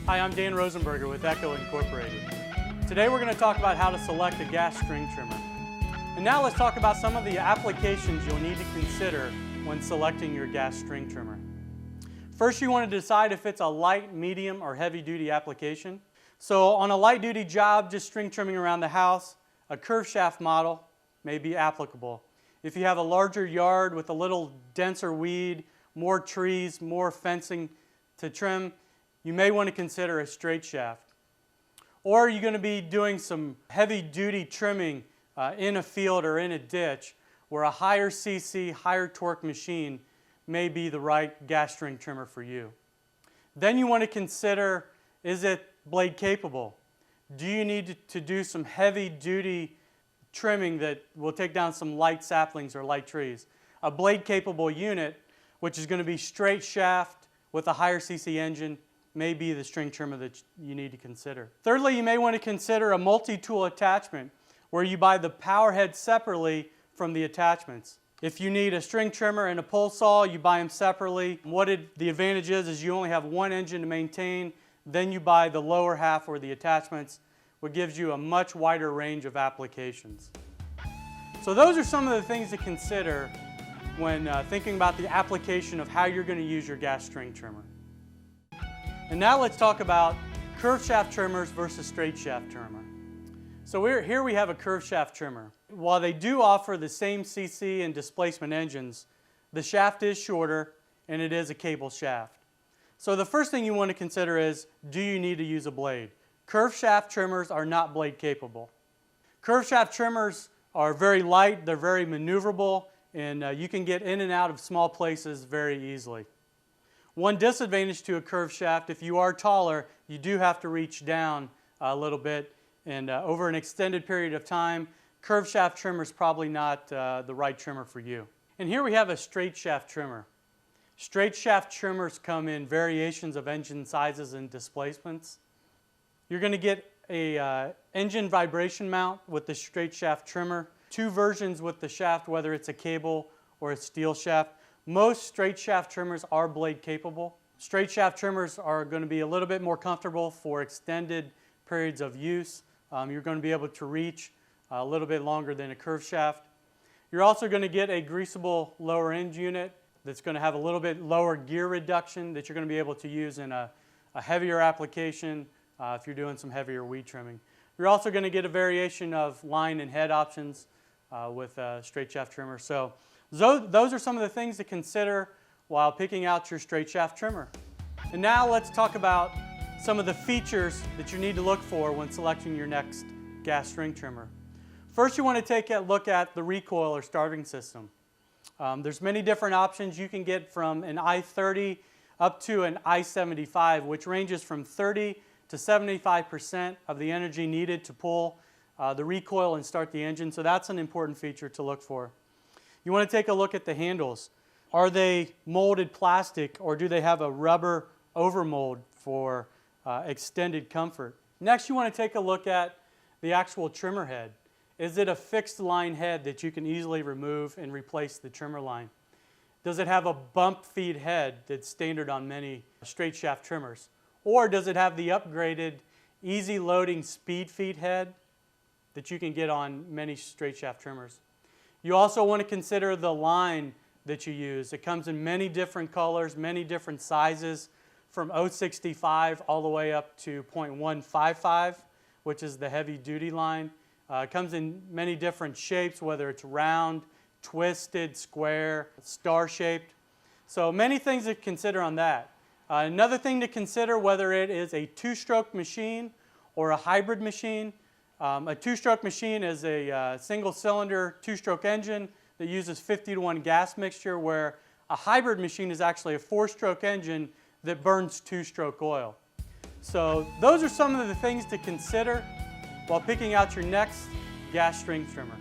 Hi, I'm Dan Rosenberger with Echo Incorporated. Today we're going to talk about how to select a gas string trimmer. And now let's talk about some of the applications you'll need to consider when selecting your gas string trimmer. First, you want to decide if it's a light, medium, or heavy-duty application. So on a light-duty job, just string trimming around the house, a curved shaft model may be applicable. If you have a larger yard with a little denser weed, more trees, more fencing to trim, you may want to consider a straight shaft. Or you're going to be doing some heavy-duty trimming in a field or in a ditch where a higher cc, higher torque machine may be the right gas string trimmer for you. Then you want to consider, is it blade capable? Do you need to do some heavy-duty trimming that will take down some light saplings or light trees? A blade capable unit, which is going to be straight shaft with a higher cc engine, may be the string trimmer that you need to consider. Thirdly, you may want to consider a multi-tool attachment where you buy the power head separately from the attachments. If you need a string trimmer and a pole saw, you buy them separately. The advantage is you only have one engine to maintain, then you buy the lower half or the attachments, which gives you a much wider range of applications. So those are some of the things to consider when thinking about the application of how you're going to use your gas string trimmer. And now let's talk about curved shaft trimmers versus straight shaft trimmer. So here we have a curved shaft trimmer. While they do offer the same cc and displacement engines, the shaft is shorter and it is a cable shaft. So the first thing you want to consider is, do you need to use a blade? Curved shaft trimmers are not blade capable. Curved shaft trimmers are very light, they're very maneuverable, and you can get in and out of small places very easily. One disadvantage to a curved shaft, if you are taller, you do have to reach down a little bit, and over an extended period of time, curved shaft trimmer is probably not the right trimmer for you. And here we have a straight shaft trimmer. Straight shaft trimmers come in variations of engine sizes and displacements. You're going to get a engine vibration mount with the straight shaft trimmer, two versions with the shaft, whether it's a cable or a steel shaft. Most straight shaft trimmers are blade capable. Straight shaft trimmers are going to be a little bit more comfortable for extended periods of use. You're going to be able to reach a little bit longer than a curved shaft. You're also going to get a greasable lower end unit that's going to have a little bit lower gear reduction that you're going to be able to use in a heavier application if you're doing some heavier weed trimming. You're also going to get a variation of line and head options with a straight shaft trimmer. So those are some of the things to consider while picking out your straight shaft trimmer. And now let's talk about some of the features that you need to look for when selecting your next gas string trimmer. First, you want to take a look at the recoil or starting system. There's many different options. You can get from an I-30 up to an I-75, which ranges from 30 to 75% of the energy needed to pull the recoil and start the engine. So that's an important feature to look for. You want to take a look at the handles. Are they molded plastic or do they have a rubber overmold for extended comfort? Next, you want to take a look at the actual trimmer head. Is it a fixed line head that you can easily remove and replace the trimmer line? Does it have a bump feed head that's standard on many straight shaft trimmers? Or does it have the upgraded easy loading speed feed head that you can get on many straight shaft trimmers? You also want to consider the line that you use. It comes in many different colors, many different sizes, from 0.65 all the way up to 0.155, which is the heavy duty line. It comes in many different shapes, whether it's round, twisted, square, star shaped. So many things to consider on that. Another thing to consider, whether it is a two-stroke machine or a hybrid machine. A two-stroke machine is a single-cylinder two-stroke engine that uses 50-to-1 gas mixture, where a hybrid machine is actually a four-stroke engine that burns two-stroke oil. So those are some of the things to consider while picking out your next gas string trimmer.